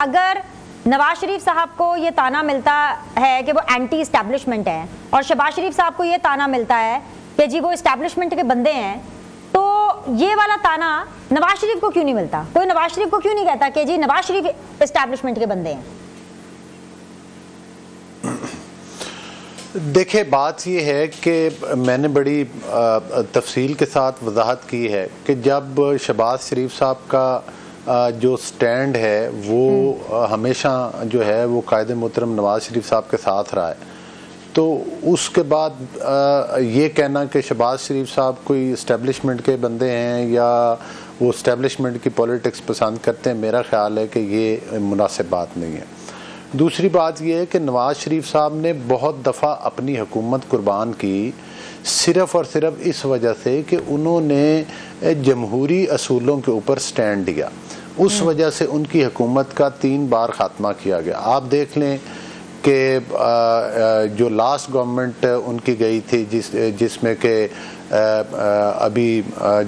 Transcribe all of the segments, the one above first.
अगर नवाज शरीफ साहब को ये ताना मिलता है कि वो एंटी एस्टैब्लिशमेंट है और शहबाज शरीफ साहब को ये ताना मिलता है कि जी वो एस्टैब्लिशमेंट के बंदे हैं, तो ये वाला ताना नवाज शरीफ को क्यों नहीं मिलता? कोई नवाज शरीफ को क्यों नहीं कहता कि जी नवाज शरीफ एस्टैब्लिशमेंट के बंदे हैं? देखिए, बात ये है कि मैंने बड़ी तफसील के साथ वजाहत की है कि जब शहबाज शरीफ साहब का जो स्टैंड है वो हमेशा जो है वो कायदे मोहतरम नवाज शरीफ साहब के साथ रहा है, तो उसके बाद ये कहना कि शहबाज शरीफ साहब कोई इस्टेब्लिशमेंट के बंदे हैं या वो इस्टेब्लिशमेंट की पॉलिटिक्स पसंद करते हैं, मेरा ख्याल है कि ये मुनासिब बात नहीं है। दूसरी बात यह है कि नवाज शरीफ साहब ने बहुत दफ़ा अपनी हुकूमत कुर्बान की सिर्फ़ और सिर्फ इस वजह से कि उन्होंने जमहूरी असूलों के ऊपर स्टैंड लिया। उस वजह से उनकी हुकूमत का 3 बार ख़ात्मा किया गया। आप देख लें कि जो लास्ट गवर्नमेंट उनकी गई थी जिसमें कि अभी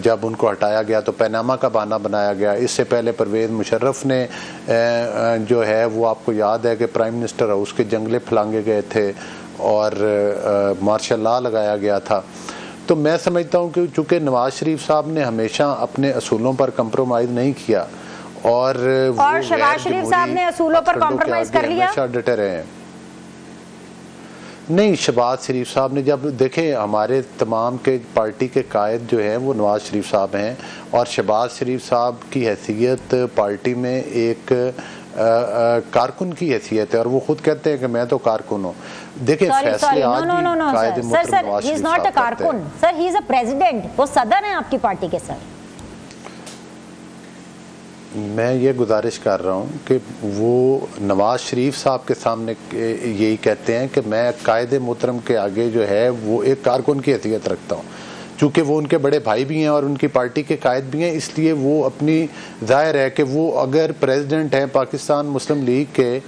जब उनको हटाया गया तो पैनामा का बहाना बनाया गया। इससे पहले परवेज़ मुशर्रफ ने जो है वो आपको याद है कि प्राइम मिनिस्टर हाउस के जंगले फैलांगे गए थे और मार्शल लॉ लगाया गया था। तो मैं समझता हूँ कि चूँकि नवाज शरीफ साहब ने हमेशा अपने असूलों पर कंप्रोमाइज़ नहीं किया और शहबाज शरीफ साहब ने असूलों पर कॉम्प्रोमाइज़ कर लिया, हमेशा डटे रहे हैं। नहीं, शहबाज शरीफ साहब ने जब देखें हमारे तमाम के पार्टी के कायद जो हैं वो नवाज शरीफ साहब हैं और शहबाज शरीफ साहब की हैसियत पार्टी में एक कारकुन की हैसियत है और वो खुद कहते हैं कि मैं तो कारकुन हूँ। देखिए फैसले आज भी कायदे मोहतरम नवाज शरीफ साहब करते हैं। Sir he is a president, वो सदर हैं आपकी पार्टी के। सर मैं ये गुजारिश कर रहा हूँ कि वो नवाज शरीफ साहब के सामने यही कहते हैं कि मैं कायदे मोहतरम के आगे जो है वो एक कारकुन की हैसियत रखता हूँ। चूँकि वो उनके बड़े भाई भी हैं और उनकी पार्टी के कायद भी हैं, इसलिए वो अपनी ज़ाहिर है कि वो अगर प्रेसिडेंट हैं पाकिस्तान मुस्लिम लीग के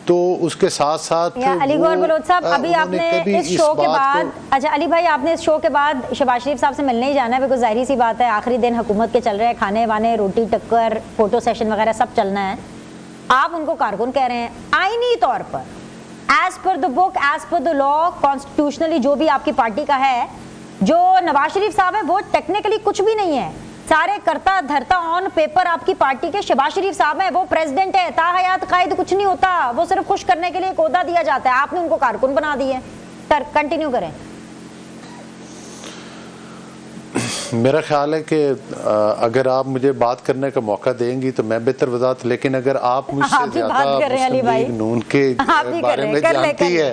तो उसके साथ साथ अली गौहर बलोच साहब, अभी आपने इस शो के बाद, अच्छा अली भाई आपने इस शो के बाद शहबाज शरीफ साहब से मिलने ही जाना है, बिकॉज जाहिर सी बात है आखिरी दिन हुकूमत के चल रहे हैं, खाने वाने रोटी टक्कर फोटो सेशन वगैरह सब चलना है। आप उनको कारकुन कह रहे हैं आईनी तौर पर, as per the book, as per the law, constitutionally जो भी आपकी पार्टी का है, जो नवाज शरीफ साहब है वो टेक्निकली कुछ भी नहीं है, सारे करता धरता ऑन पेपर आपकी पार्टी के शहबाज शरीफ साहब हैं। वो प्रेसिडेंट है, ताहयात कायद कुछ नहीं होता, वो सिर्फ खुश करने के लिए एक ओहदा दिया जाता है, आपने उनको कारकुन बना दिए। सर कंटिन्यू करें। मेरा ख्याल है कि अगर आप मुझे बात करने का मौका देंगी तो मैं बेहतर वजाहत, लेकिन अगर आप मुझसे ज्यादा मुस्लिम लीग नून के बारे में जानती है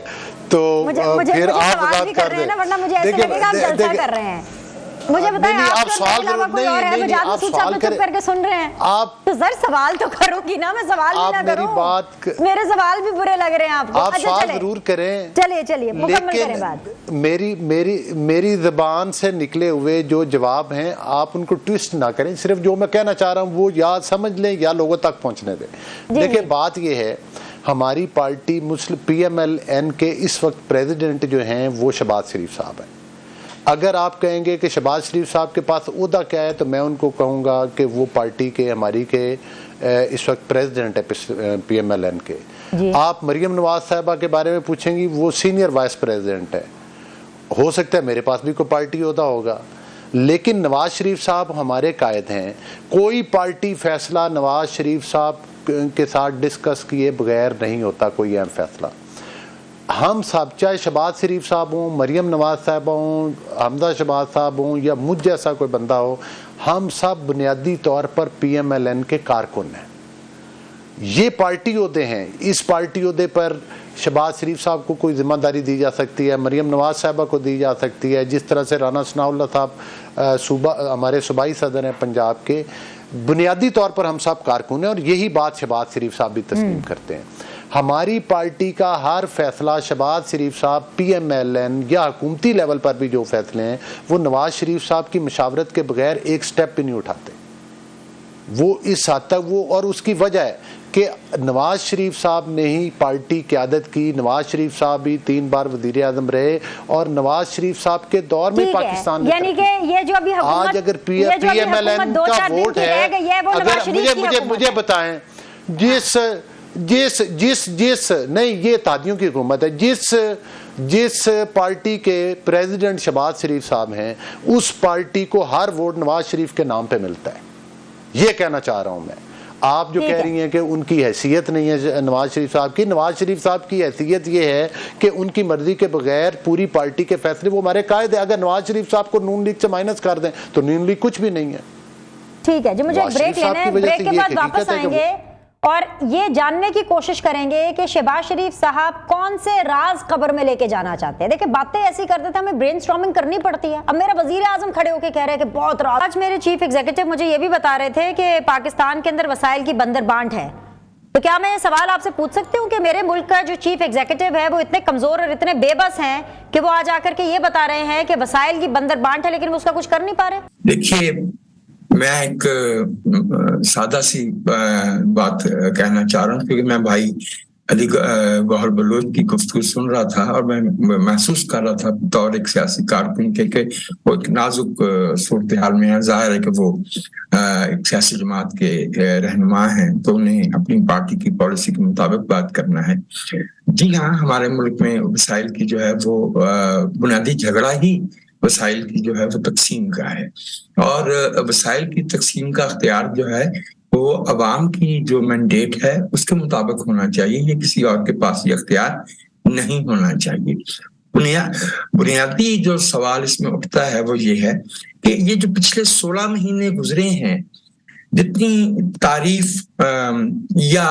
तो फिर आप बात कर रहे हैं, वरना मुझे ऐसा लगेगा आप जलसा कर रहे हैं। मुझे बताएं आप सवाल करो, नहीं आप सवाल करके सुन रहे हैं, आप तो सर सवाल तो करोगी ना, मैं सवाल भी ना करूं, मेरे सवाल भी बुरे लग रहे हैं आपको। आप सवाल जरूर करें, चलिए मुकम्मल करें बात। मेरी ज़बान से निकले हुए जो जवाब हैं आप उनको ट्विस्ट ना करें, सिर्फ जो मैं कहना चाह रहा हूँ वो या समझ लें या लोगों तक पहुँचने दें। देखिए बात ये है, हमारी पार्टी मुस्लिम PMLN के इस वक्त प्रेसिडेंट जो हैं वो शहबाज शरीफ साहब हैं। अगर आप कहेंगे कि शहबाज शरीफ साहब के पास ओहदा क्या है तो मैं उनको कहूँगा कि वो पार्टी के हमारी के इस वक्त प्रेसिडेंट है PMLN के। आप मरियम नवाज साहबा के बारे में पूछेंगी, वो सीनियर वाइस प्रेसिडेंट है। हो सकता है मेरे पास भी कोई पार्टी ओहदा होगा, लेकिन नवाज शरीफ साहब हमारे कायद हैं। कोई पार्टी फैसला नवाज शरीफ साहब के साथ डिस्कस किए बगैर नहीं होता कोई अहम फैसला। हम सब, चाहे शहबाज शरीफ साहब हों, मरियम नवाज साहब हों, हमजा शहबाज साहब हों या मुझ जैसा कोई बंदा हो, हम सब बुनियादी तौर पर PMLN के कारकुन हैं। ये पार्टी ओहदे हैं, इस पार्टी ओहदे पर शहबाज शरीफ साहब को कोई जिम्मेदारी दी जा सकती है, मरियम नवाज साहबा को दी जा सकती है, जिस तरह से राना सनाउल्लाह साहब सूबा हमारे सूबाई सदर हैं पंजाब के। बुनियादी तौर पर हम सब कारकुन हैं और यही बात शहबाज शरीफ साहब भी तस्लीम करते हैं। हमारी पार्टी का हर फैसला शहबाज शरीफ साहब PMLN या हुकूमती लेवल पर भी जो फैसले हैं वो नवाज शरीफ साहब की मशावरत के बगैर एक स्टेप भी नहीं उठाते। वो इस हद तक वो, और उसकी वजह है कि नवाज शरीफ साहब ने ही पार्टी क़यादत की, नवाज शरीफ साहब भी 3 बार वज़ीर आज़म रहे और नवाज शरीफ साहब के दौर में पाकिस्तान में, यानी कि ये जो अभी आज अगर PMLN का वोट है, अगर मुझे बताएं जिस जिस नहीं, ये तादियों की हुकूमत है। जिस पार्टी के प्रेसिडेंट शहबाज शरीफ साहब हैं, उस पार्टी को हर वोट नवाज शरीफ के नाम पे मिलता है। ये कहना चाह रहा हूं मैं। आप जो कह रही हैं कि उनकी हैसियत नहीं है नवाज शरीफ साहब की, नवाज शरीफ साहब की हैसियत ये है कि उनकी मर्जी के बगैर पूरी पार्टी के फैसले वो हमारे कायदे। अगर नवाज शरीफ साहब को नून लीग से माइनस कर दें तो नून लीग कुछ भी नहीं है। ठीक है जी, मुझे ब्रेक लेना है, ब्रेक के बाद वापस आएंगे और ये जानने की कोशिश करेंगे कि शहबाज शरीफ साहब कौन से राज कब्र में लेके जाना चाहते हैं। देखिए बातें ऐसी करते थे, हमें ब्रेनस्टॉर्मिंग करनी पड़ती है। अब मेरा वजीर आजम खड़े होकर कह रहे हैं कि बहुत राज। आज मेरे चीफ एग्जीक्यूटिव मुझे ये भी बता रहे थे कि पाकिस्तान के अंदर वसाइल की बंदरबांट है। तो क्या मैं ये सवाल आपसे पूछ सकती हूँ कि मेरे मुल्क का जो चीफ एग्जीक्यूटिव है वो इतने कमजोर और इतने बेबस हैं कि वो आज आकर के ये बता रहे हैं कि वसाइल की बंदरबांट है, लेकिन वो उसका कुछ कर नहीं पा रहे। देखिए, मैं एक सादा सी बात कहना चाह रहा हूँ, क्योंकि मैं भाई अली गौहर बलोच की गुफ्तगू सुन रहा था और मैं महसूस कर रहा था बतौर एक सियासी कारकुन के वो एक नाजुक सूरत हाल में है। जाहिर है कि वो एक सियासी जमात के रहनुमा हैं, तो उन्हें अपनी पार्टी की पॉलिसी के मुताबिक बात करना है। जी हाँ, हमारे मुल्क में वसाइल की जो है वो बुनियादी झगड़ा ही वसाइल की जो है वो तकसीम का है, और वसाइल की तकसीम का अख्तियार जो है वो अवाम की जो मैंडेट है उसके मुताबिक होना चाहिए। ये किसी और के पास ये अख्तियार नहीं होना चाहिए। बुनियादी जो सवाल इसमें उठता है वो ये है कि ये जो पिछले 16 महीने गुजरे हैं, जितनी तारीफ या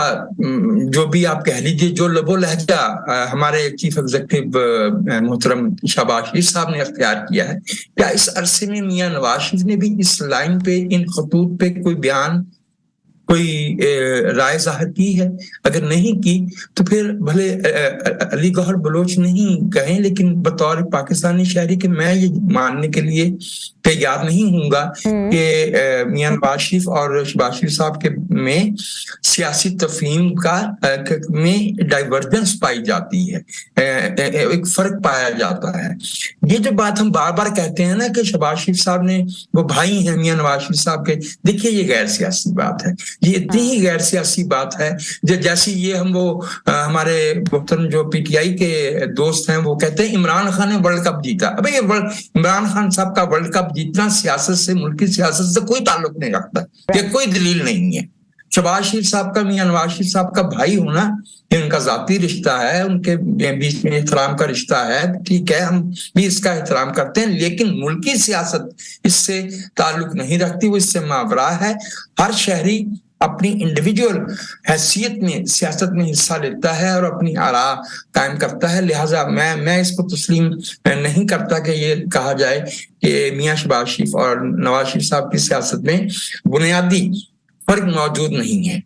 जो भी आप कह लीजिए, जो लबो लहजा हमारे चीफ एग्जीक्यूटिव मोहतरम शहबाज शरीफ साहब ने अख्तियार किया है, क्या इस अरसे में मियां नवाज शरीफ ने भी इस लाइन पे, इन खतूत पे कोई बयान, कोई राय जाहिर की है? अगर नहीं की तो फिर भले अली गौहर बलोच नहीं कहें, लेकिन बतौर पाकिस्तानी शहरी के मैं ये मानने के लिए तैयार नहीं हूंगा कि मियां नवाज शरीफ और शहबाज शरीफ साहब के में सियासी तफहीम का में डाइवर्जेंस पाई जाती है, एक फर्क पाया जाता है। ये जो बात हम बार बार कहते हैं ना कि शहबाज शरीफ साहब ने, वो भाई हैं मियां नवाज शरीफ साहब के, देखिए ये गैर सियासी बात है। ये इतनी ही गैर सियासी बात है जैसी ये हम वो हमारे मुहतरम जो पीटीआई के दोस्त हैं वो कहते हैं इमरान खान ने वर्ल्ड कप जीता। अबे ये इमरान खान साहब का वर्ल्ड कप जीतना सियासत से, मुल्क की सियासत से कोई ताल्लुक नहीं रखता, ये कोई दलील नहीं है। शहबाज शरीफ साहब का मियां नवाज शरीफ साहब का भाई होना ये उनका जाती रिश्ता है, उनके बीच में एहतराम का रिश्ता है, ठीक है, हम भी इसका एहतराम करते हैं, लेकिन मुल्की सियासत इससे ताल्लुक नहीं रखती, वो इससे मावरा है। हर शहरी अपनी इंडिविजुअल हैसियत में सियासत में हिस्सा लेता है और अपनी आरा कायम करता है। लिहाजा मैं इसको तस्लीम नहीं करता कि ये कहा जाए कि मियां शहबाज शरीफ और नवाज शरीफ साहब की सियासत में बुनियादी फर्क मौजूद नहीं है।